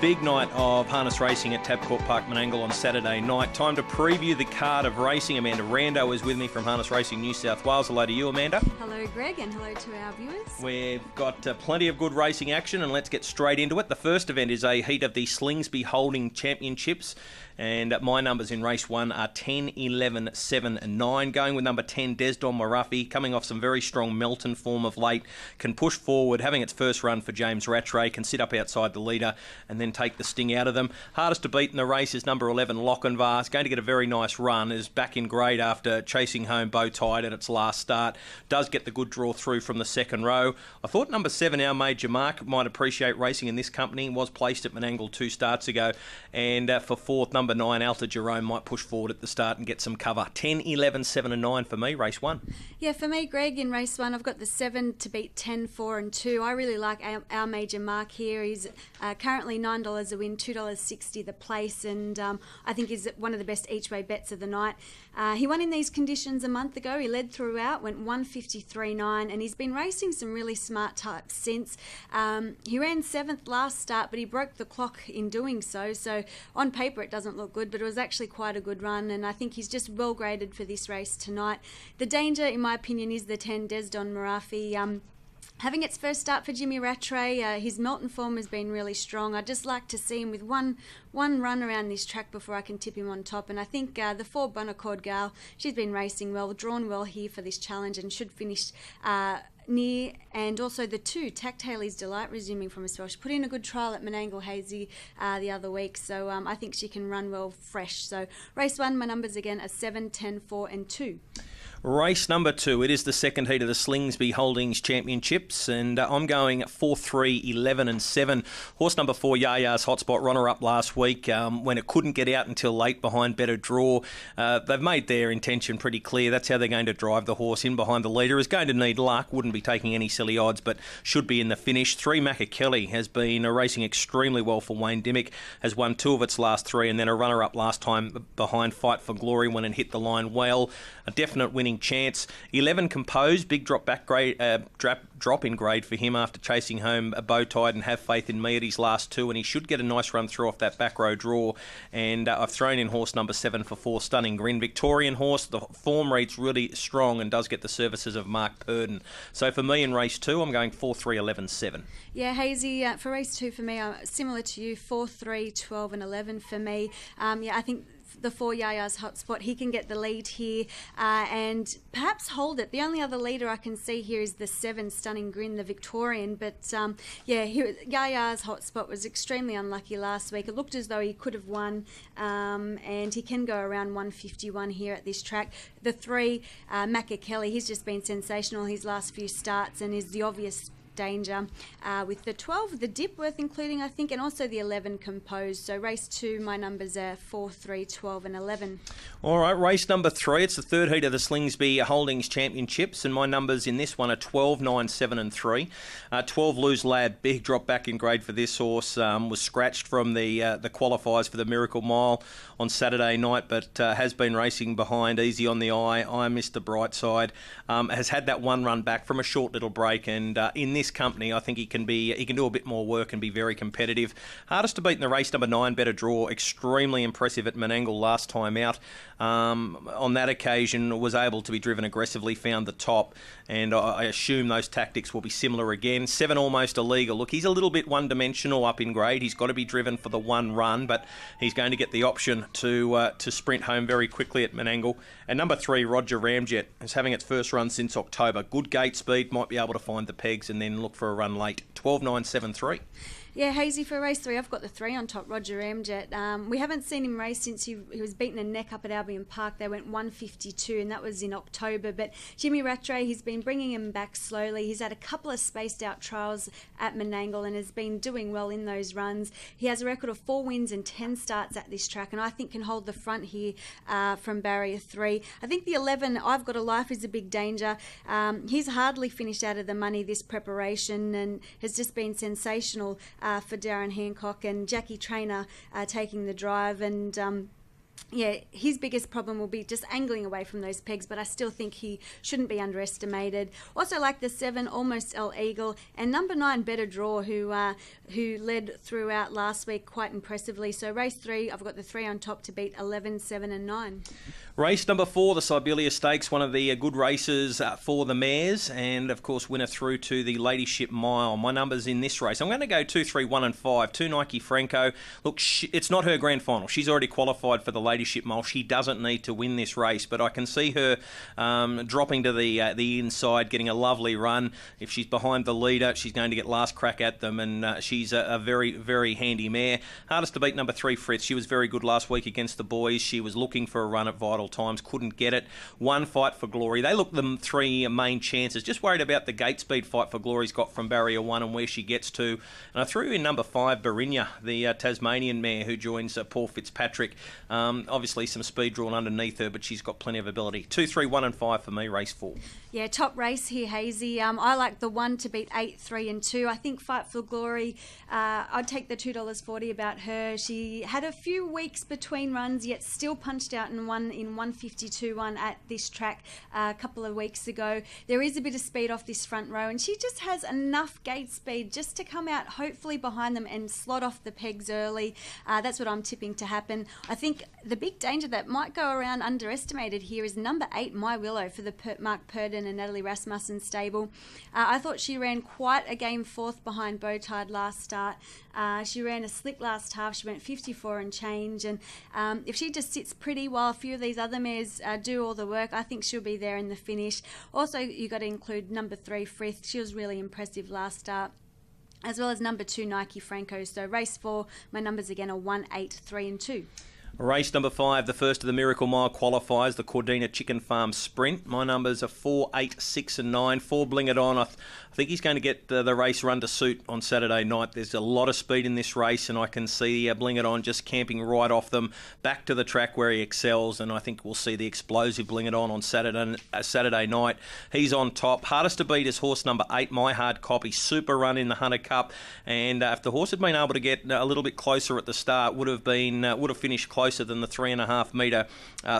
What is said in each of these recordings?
big night of harness racing at Tabcorp Park, Menangle on Saturday night. Time to preview the card of racing. Amanda Rando is with me from Harness Racing New South Wales. Hello to you, Amanda. Hello, Greg, and hello to our viewers. We've got plenty of good racing action, and let's get straight into it. The first event is a heat of the Slingsby Holding Championships, and my numbers in race 1 are 10, 11, 7 and 9. Going with number 10, Desdon Marafi, coming off some very strong Melton form of late, can push forward, having its first run for James Rattray, can sit up outside the leader and then take the sting out of them. Hardest to beat in the race is number 11, Lochinvar. It's going to get a very nice run, is back in grade after chasing home Bow Tide at its last start. Does get the good draw through from the second row. I thought number 7, Our Major Mark, might appreciate racing in this company. Was placed at Menangle 2 starts ago. And for fourth, number 9, Alta Jerome, might push forward at the start and get some cover. 10, 11, 7 and 9 for me, race 1. Yeah, for me, Greg, in race 1, I've got the 7 to beat 10, 4 and 2. I really like Our Major Mark here. He's currently $9 a win, $2.60 the place, and I think is one of the best each-way bets of the night. He won in these conditions a month ago. He led throughout, went 153.9, and he's been racing some really smart types since. He ran 7th last start, but he broke the clock in doing so. So on paper it doesn't look good, but it was actually quite a good run, and I think he's just well graded for this race tonight. The danger, in my opinion, is the 10, Desdon Marafi. Having its first start for Jimmy Rattray, his Melton form has been really strong. I'd just like to see him with one run around this track before I can tip him on top. And I think the 4, Bonaccord Gal, she's been racing well, drawn well here for this challenge and should finish near. And also the 2, Tact Haley's Delight, resuming from a spell. She put in a good trial at Menangle Hazy the other week, so I think she can run well fresh. So race 1, my numbers again are 7, 10, 4 and 2. Race number 2, it is the second heat of the Slingsby Holdings Championships, and I'm going 4, 3, 11 and 7. Horse number 4, Yaya's Hotspot, runner-up last week when it couldn't get out until late behind Better Draw. They've made their intention pretty clear. That's how they're going to drive the horse in behind the leader. Is going to need luck, wouldn't be taking any silly odds, but should be in the finish. 3, Macca Kelly, has been racing extremely well for Wayne Dimmick, has won 2 of its last 3, and then a runner-up last time behind Fight for Glory when it hit the line well. A definite winning chance. 11, Composed, big drop in grade for him after chasing home a Bow Tide, and Have Faith in Me at his last 2, and he should get a nice run through off that back row draw. And I've thrown in horse number 7 for 4, Stunning Grin. Victorian horse, the form reads really strong and does get the services of Mark Purden. So for me in race 2, I'm going 4, 3, 11, 7. Yeah, Hazy, for race 2 for me, similar to you, 4, 3, 12 and 11 for me. I think the 4, Yaya's Hotspot, he can get the lead here and perhaps hold it. The only other leader I can see here is the 7, Stunning Grin, the Victorian. But Yaya's Hotspot was extremely unlucky last week. It looked as though he could have won, and he can go around 151 here at this track. The 3, Macca Kelly, he's just been sensational his last few starts and is the obvious danger. With the 12, the Dip worth including, I think, and also the 11, Composed. So race 2, my numbers are 4, 3, 12 and 11. All right, race number 3, it's the third heat of the Slingsby Holdings Championships, and my numbers in this one are 12, 9, 7 and 3. 12, Lose Lad, big drop back in grade for this horse, was scratched from the qualifiers for the Miracle Mile on Saturday night, but has been racing behind Easy on the Eye, I Missed the Bright Side, has had that one run back from a short little break, and in this company I think he can do a bit more work and be very competitive. Hardest to beat in the race, number 9, Better Draw, extremely impressive at Menangle last time out. On that occasion was able to be driven aggressively, found the top, and I assume those tactics will be similar again. 7, Almost Illegal. Look, he's a little bit one-dimensional up in grade. He's got to be driven for the one run, but he's going to get the option to sprint home very quickly at Menangle. And number 3, Roger Ramjet, is having its first run since October. Good gate speed, might be able to find the pegs and then look for a run late. 12, 9, 7, 3. Yeah, Hazy, for race 3, I've got the 3 on top, Roger Ramjet. We haven't seen him race since he was beaten a neck up at Albion Park. They went 152, and that was in October. But Jimmy Rattray, he's been bringing him back slowly. He's had a couple of spaced out trials at Menangle and has been doing well in those runs. He has a record of 4 wins and 10 starts at this track, and I think can hold the front here from barrier 3. I think the 11, I've Got a Life, is a big danger. He's hardly finished out of the money this preparation and has just been sensational for Darren Hancock and Jackie Traynor taking the drive, and Yeah, his biggest problem will be just angling away from those pegs, but I still think he shouldn't be underestimated. Also like the 7, Almost El Eagle, and number 9, Better Draw, who led throughout last week quite impressively. So race 3, I've got the 3 on top to beat 11, 7 and 9. Race number 4, the Siberia Stakes, one of the good races for the mares, and of course winner through to the Ladyship Mile. My numbers in this race, I'm going to go 2, 3, 1 and 5. 2, Nike Franco. Look, it's not her grand final. She's already qualified for the Ladyship Mile. She doesn't need to win this race, but I can see her dropping to the inside, getting a lovely run. If she's behind the leader, she's going to get last crack at them, and she's a very, very handy mare. Hardest to beat, number 3, Fritz. She was very good last week against the boys. She was looking for a run at Vital Times, couldn't get it. One, Fight for Glory. They look the 3 main chances. Just worried about the gate speed Fight for Glory's got from barrier 1 and where she gets to. And I threw in number 5, Barinya, the Tasmanian mare who joins Paul Fitzpatrick. Obviously some speed drawn underneath her, but she's got plenty of ability. 2, 3, 1 and 5 for me, race 4. Yeah, top race here, Hazy. I like the 1 to beat 8, 3 and 2. I think Fight for Glory, I'd take the $2.40 about her. She had a few weeks between runs, yet still punched out and won in 152.1 at this track a couple of weeks ago. There is a bit of speed off this front row, and she just has enough gate speed just to come out hopefully behind them and slot off the pegs early. That's what I'm tipping to happen. I think the big danger that might go around underestimated here is number 8, My Willow, for the Mark Purden and Natalie Rasmussen stable. I thought she ran quite a game fourth behind Bowtide last start. She ran a slip last half. She went 54 and change, and if she just sits pretty while a few of these other mares do all the work, I think she'll be there in the finish. Also, you got to include number 3, Frith. She was really impressive last start, as well as number 2, Nike Franco. So race 4, my numbers again are 1, 8, 3 and 2. Race number 5, the first of the Miracle Mile qualifiers, the Cordina Chicken Farm Sprint. My numbers are 4, 8, 6 and 9. 4, Bling It On. I think he's going to get the race run to suit on Saturday night. There's a lot of speed in this race, and I can see Bling It On just camping right off them, back to the track where he excels, and I think we'll see the explosive Bling It On Saturday night. He's on top. Hardest to beat is horse number 8, My Hard Copy. Super run in the Hunter Cup, and if the horse had been able to get a little bit closer at the start, would have finished closer than the 3.5 metre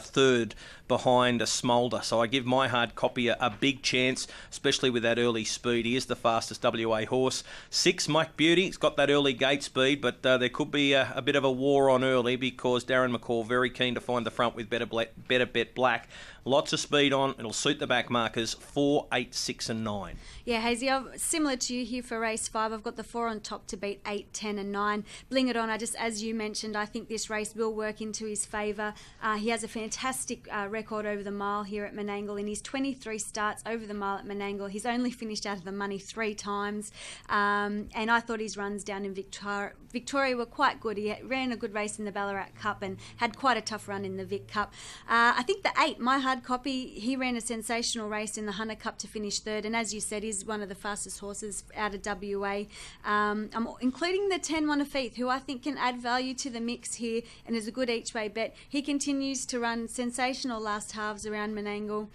third behind a Smolder. So I give My Hard Copy a big chance, especially with that early speed. He is the fastest WA horse. 6, Mike Beauty. He's got that early gate speed, but there could be a bit of a war on early because Darren McCall very keen to find the front with Better Bet Black. Lots of speed on. It'll suit the back markers. 4, 8, 6 and 9. Yeah, Hazy, similar to you here for race 5. I've got the 4 on top to beat 8, 10 and 9. Bling It On, as you mentioned, I think this race will work into his favour. He has a fantastic record over the mile here at Menangle. In his 23 starts over the mile at Menangle, he's only finished out of the money 3 times. And I thought his runs down in Victoria were quite good. He ran a good race in the Ballarat Cup and had quite a tough run in the Vic Cup. I think the 8, My Hard Copy, he ran a sensational race in the Hunter Cup to finish 3rd, and as you said, is one of the fastest horses out of WA. I'm including the 10, Montefiore, who I think can add value to the mix here and is a good each-way bet. He continues to run sensational last halves around Menangle.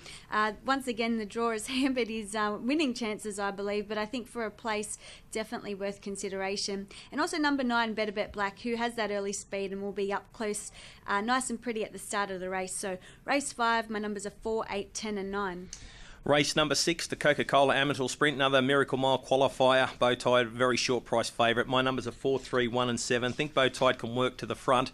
Once again, the draw has hampered his winning chances, I believe, but I think for a place, definitely worth consideration. And also number 9, Better Bet Black, who has that early speed and will be up close, nice and pretty at the start of the race. So race 5, my numbers are 4, 8, 10 and 9. Race number 6, the Coca-Cola Amateur Sprint, another Miracle Mile qualifier. Bowtide, very short price favourite. My numbers are 4, 3, 1 and 7. I think Bowtide can work to the front.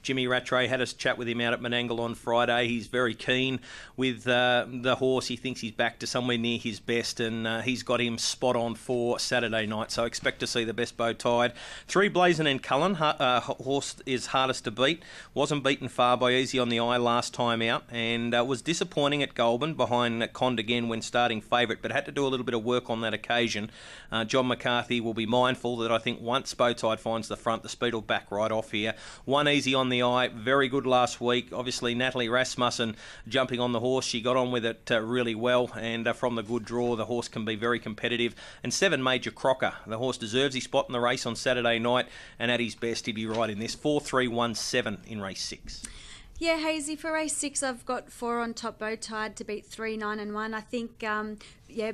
Jimmy Rattray had a chat with him out at Menangle on Friday. He's very keen with the horse. He thinks he's back to somewhere near his best, and he's got him spot on for Saturday night. So expect to see the best Bowtide. 3, Blazon and Cullen. Horse is hardest to beat. Wasn't beaten far by Easy on the Eye last time out, and was disappointing at Goulburn behind Cond again when starting favourite, but had to do a little bit of work on that occasion. John McCarthy will be mindful that I think once Bowtide finds the front, the speed will back right off here. 1, Easy on the Eye, very good last week. Obviously, Natalie Rasmussen jumping on the horse. She got on with it really well, and from the good draw, the horse can be very competitive. And 7, Major Crocker. The horse deserves his spot in the race on Saturday night, and at his best, he'd be right in this. 4, 3, 1, 7 in race 6. Yeah, Hazy, for race 6, I've got 4 on top, Bowtide to beat 3, 9 and 1. I think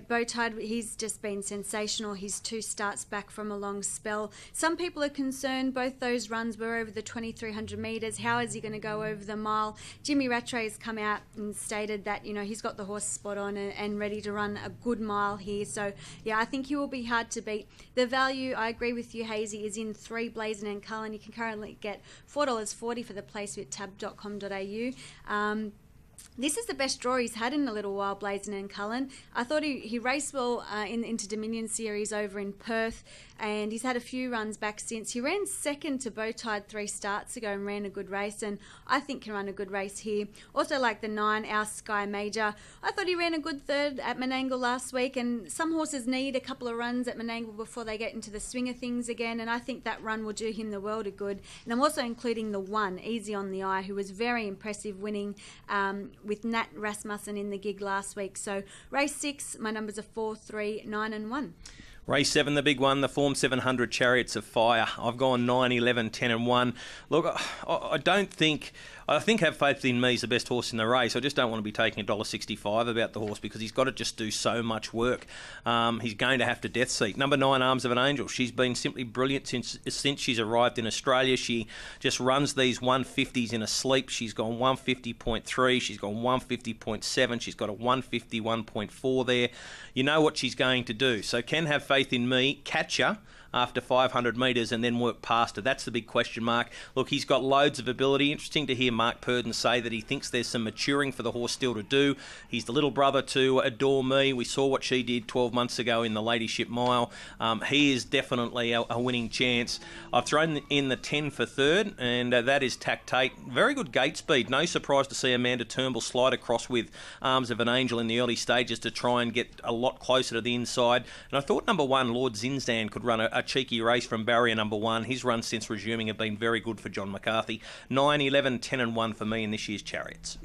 Bowtide, he's just been sensational. His 2 starts back from a long spell. Some people are concerned both those runs were over the 2,300 metres. How is he going to go over the mile? Jimmy Rattray has come out and stated that, he's got the horse spot on and ready to run a good mile here. So, I think he will be hard to beat. The value, I agree with you, Hazy, is in 3 Blazing and Cullen. You can currently get $4.40 for the place with tab.com.au. This is the best draw he's had in a little while, Blazing and Cullen. I thought he raced well into Dominion Series over in Perth, and he's had a few runs back since. He ran second to Bowtide 3 starts ago and ran a good race, and I think can run a good race here. Also like the 9, Our Sky Major. I thought he ran a good third at Menangle last week, and some horses need a couple of runs at Menangle before they get into the swing of things again, and I think that run will do him the world of good. And I'm also including the 1, Easy on the Eye, who was very impressive, winning with Nat Rasmussen in the gig last week. So race 6, my numbers are 4, 3, 9 and 1. Race 7, the big one, the Form 700 Chariots of Fire. I've gone 9, 11, 10 and 1. Look, I think Have Faith in Me is the best horse in the race. I just don't want to be taking $1.65 about the horse because he's got to just do so much work. He's going to have to death seat. Number 9, Arms of an Angel. She's been simply brilliant since she's arrived in Australia. She just runs these 150s in a sleep. She's gone 150.3. She's gone 150.7. She's got a 151.4 there. You know what she's going to do. So can Have Faith in Me catch her after 500 metres and then work past her? That's the big question mark. Look, he's got loads of ability. Interesting to hear Mark Purdon say that he thinks there's some maturing for the horse still to do. He's the little brother to Adore Me. We saw what she did 12 months ago in the Ladyship Mile. He is definitely a winning chance. I've thrown in the 10 for third, and that is Tactate. Very good gate speed. No surprise to see Amanda Turnbull slide across with Arms of an Angel in the early stages to try and get a lot closer to the inside. And I thought number 1, Lord Zinzan, could run a cheeky race from barrier number 1. His runs since resuming have been very good for John McCarthy. 9, 11, 10 and 1 for me in this year's Chariots.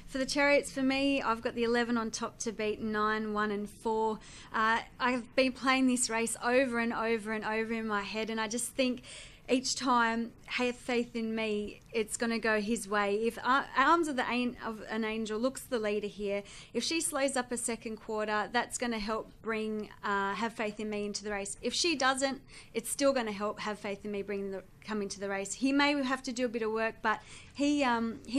For the Chariots, for me, I've got the 11 on top to beat 9, 1 and 4. I've been playing this race over and over and over in my head, and I just think each time, Have Faith in Me, it's going to go his way. If Arms of an Angel looks the leader here, if she slows up a second quarter, that's going to help bring Have Faith in Me into the race. If she doesn't, it's still going to help Have Faith in Me come into the race. He may have to do a bit of work, but he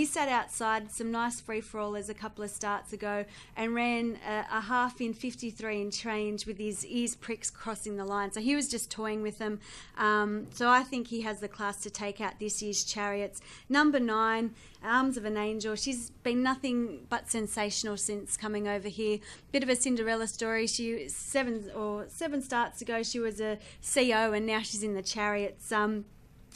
sat outside some nice free-for-allers a couple of starts ago and ran a half in 53 and change with his ears pricks crossing the line. So he was just toying with them. So I think he has the class to take out this year's Chariots. Number 9, Arms of an Angel. She's been nothing but sensational since coming over here. Bit of a Cinderella story. She 7 starts ago she was a CO and now she's in the Chariots.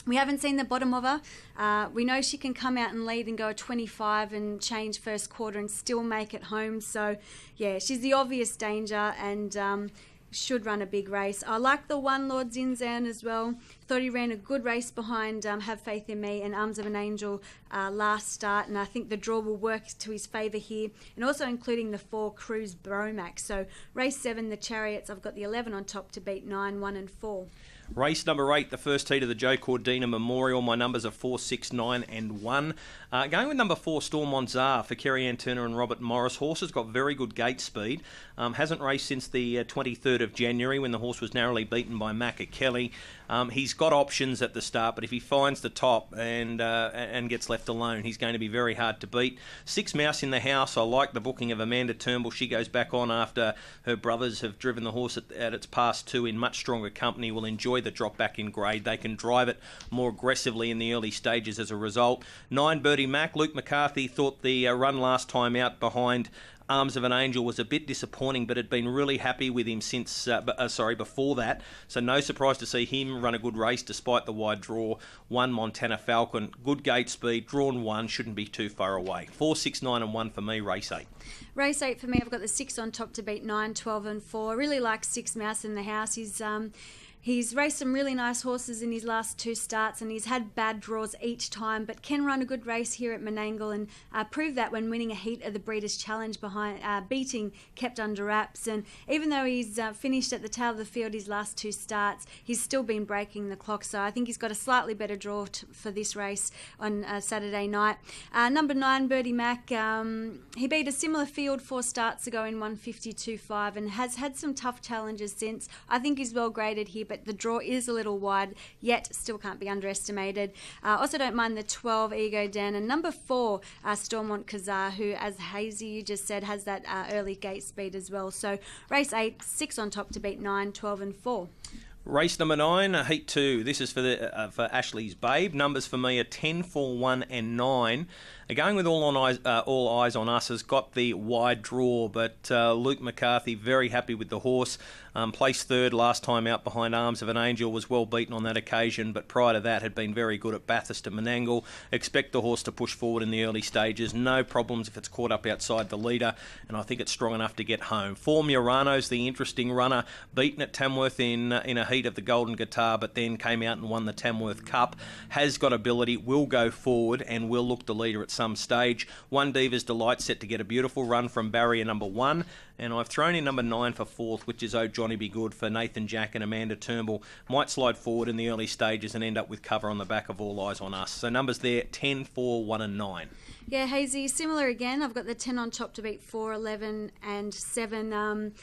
We haven't seen the bottom of her. We know she can come out and lead and go a 25 and change first quarter and still make it home. So, yeah, she's the obvious danger and should run a big race. I like the 1, Lord Zinzan, as well. Thought he ran a good race behind Have Faith in Me and Arms of an Angel last start, and I think the draw will work to his favour here, and also including the 4, Cruise Bromax. So race 7, the Chariots, I've got the 11 on top to beat 9, 1 and 4. Race number 8, the first heat of the Joe Cordina Memorial. My numbers are 4, 6, 9 and 1. Going with number 4, Storm on Czar for Kerry Ann Turner and Robert Morris. Horse has got very good gate speed. Hasn't raced since the 23rd of January when the horse was narrowly beaten by Macca Kelly. He's got options at the start, but if he finds the top and gets left alone, he's going to be very hard to beat. 6 Mouse in the House. I like the booking of Amanda Turnbull. She goes back on after her brothers have driven the horse at its past 2 in much stronger company. Will enjoy the drop back in grade. They can drive it more aggressively in the early stages as a result. 9 Birdie Mac. Luke McCarthy thought the run last time out behind Arms of an Angel was a bit disappointing, but had been really happy with him since before that. So no surprise to see him run a good race despite the wide draw. 1 Montana Falcon, good gate speed, drawn 1, shouldn't be too far away. 4, 6, 9 and 1 for me, race 8. Race 8 for me, I've got the 6 on top to beat 9, 12 and 4. I really like 6 Mouse in the House. He's He's raced some really nice horses in his last 2 starts, and he's had bad draws each time, but can run a good race here at Menangle, and proved that when winning a heat of the Breeders' Challenge behind beating Kept Under Wraps. And even though he's finished at the tail of the field his last 2 starts, he's still been breaking the clock. So I think he's got a slightly better draw for this race on Saturday night. Number 9, Birdie Mac. He beat a similar field 4 starts ago in 152.5 and has had some tough challenges since. I think he's well graded here, but the draw is a little wide, yet still can't be underestimated. Also don't mind the 12, Ego Dan, and number 4, Stormont Kazar, who, as Hazy you just said, has that early gate speed as well. So race 8, 6 on top to beat 9, 12 and 4. Race number 9, Heat 2. This is for Ashley's Babe. Numbers for me are 10, 4, 1 and 9. Going with all eyes on us has got the wide draw, but Luke McCarthy very happy with the horse. Placed 3rd last time out behind Arms of an Angel, was well beaten on that occasion, but prior to that had been very good at Bathurst and Menangle. Expect the horse to push forward in the early stages. No problems if it's caught up outside the leader, and I think it's strong enough to get home. 4, Murano's the interesting runner, beaten at Tamworth in a heat of the Golden Guitar, but then came out and won the Tamworth Cup. Has got ability, will go forward, and will look the leader at some stage. 1, Diva's Delight, set to get a beautiful run from barrier number 1. And I've thrown in number 9 for 4th, which is Oh Johnny Be Good for Nathan Jack and Amanda Turnbull. Might slide forward in the early stages and end up with cover on the back of All Eyes on Us. So numbers there, 10, 4, 1 and 9. Yeah, Hazy, similar again. I've got the 10 on top to beat 4, 11 and 7.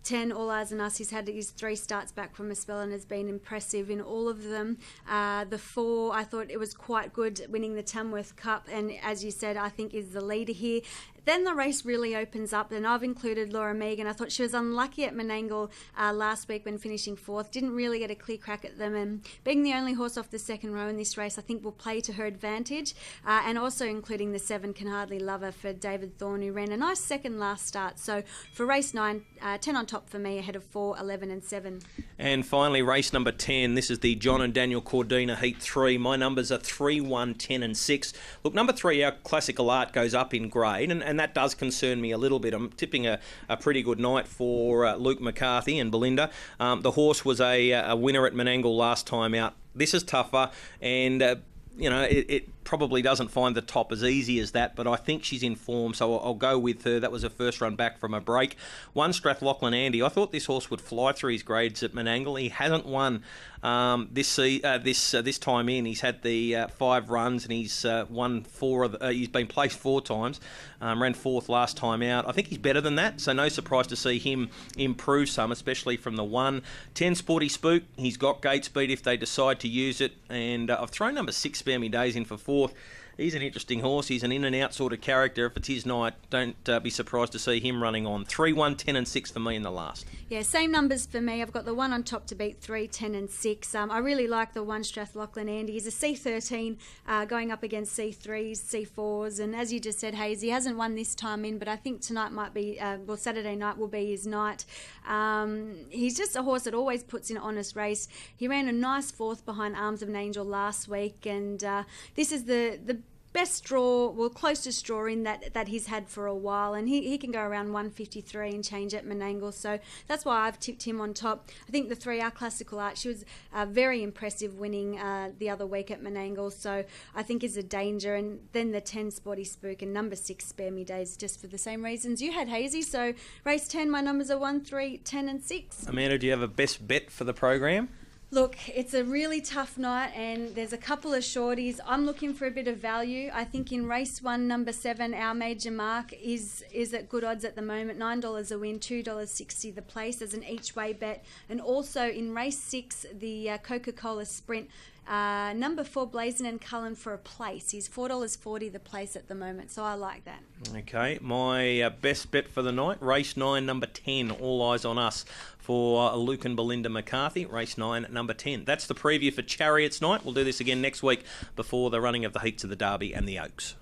10, All Eyes on Us. He's had his 3 starts back from a spell and has been impressive in all of them. The 4, I thought it was quite good, winning the Tamworth Cup, and as you said, I think is the leader here. Then the race really opens up, and I've included Laura Megan. I thought she was unlucky at Menangle last week when finishing 4th. Didn't really get a clear crack at them, and being the only horse off the second row in this race, I think will play to her advantage. And also including the 7, Can Hardly Love Her for David Thorne, who ran a nice second last start. So for race 9, 10 on top for me, ahead of 4, 11 and 7. And finally, race number 10. This is the John and Daniel Cordina Heat 3. My numbers are 3, 1, 10 and 6. Look, number 3, Our Classical Art, goes up in grade, and that does concern me a little bit. I'm tipping a pretty good night for Luke McCarthy and Belinda. The horse was a winner at Menangle last time out. This is tougher, and it probably doesn't find the top as easy as that, but I think she's in form, so I'll go with her. That was her first run back from a break. 1, Strathlachlan Andy. I thought this horse would fly through his grades at Menangle. He hasn't won this time in. He's had the 5 runs, and he's won 4 of he's been placed 4 times. Ran 4th last time out. I think he's better than that, so no surprise to see him improve some, especially from the 1. 10, Sporty Spook. He's got gate speed if they decide to use it, and I've thrown number 6, Spare Me Days, in for 4th. He's an interesting horse. He's an in and out sort of character. If it's his night, don't be surprised to see him running on. 3, 1, 10 and 6 for me in the last. Yeah, same numbers for me. I've got the 1 on top to beat 3, 10 and 6. I really like the 1, Strathlachlan Andy. He's a C13 going up against C3s, C4s, and as you just said, Hazy, he hasn't won this time in, but I think tonight might be, Saturday night will be his night. He's just a horse that always puts in an honest race. He ran a nice 4th behind Arms of an Angel last week, and this is the best draw, well, closest draw in that he's had for a while, and he can go around 153 and change at Menangle, so that's why I've tipped him on top. I think the 3, Our Classical Art, she was very impressive winning the other week at Menangle, so I think is a danger. And then the 10, Sporty Spook, and number 6, Spare Me Days, just for the same reasons you had, Hazy. So race 10, my numbers are 1, 3, 10 and 6. Amanda, do you have a best bet for the program? Look, it's a really tough night, and there's a couple of shorties. I'm looking for a bit of value. I think in race 1, number 7, Our Major Mark is at good odds at the moment. $9 a win, $2.60 the place as an each-way bet. And also in race 6, the Coca-Cola Sprint, number 4, Blazin' and Cullen for a place. He's $4.40 the place at the moment, so I like that. Okay, my best bet for the night, race 9, number 10, All Eyes on Us, for Luke and Belinda McCarthy, race 9, number 10. That's the preview for Chariots night. We'll do this again next week before the running of the heats of the Derby and the Oaks.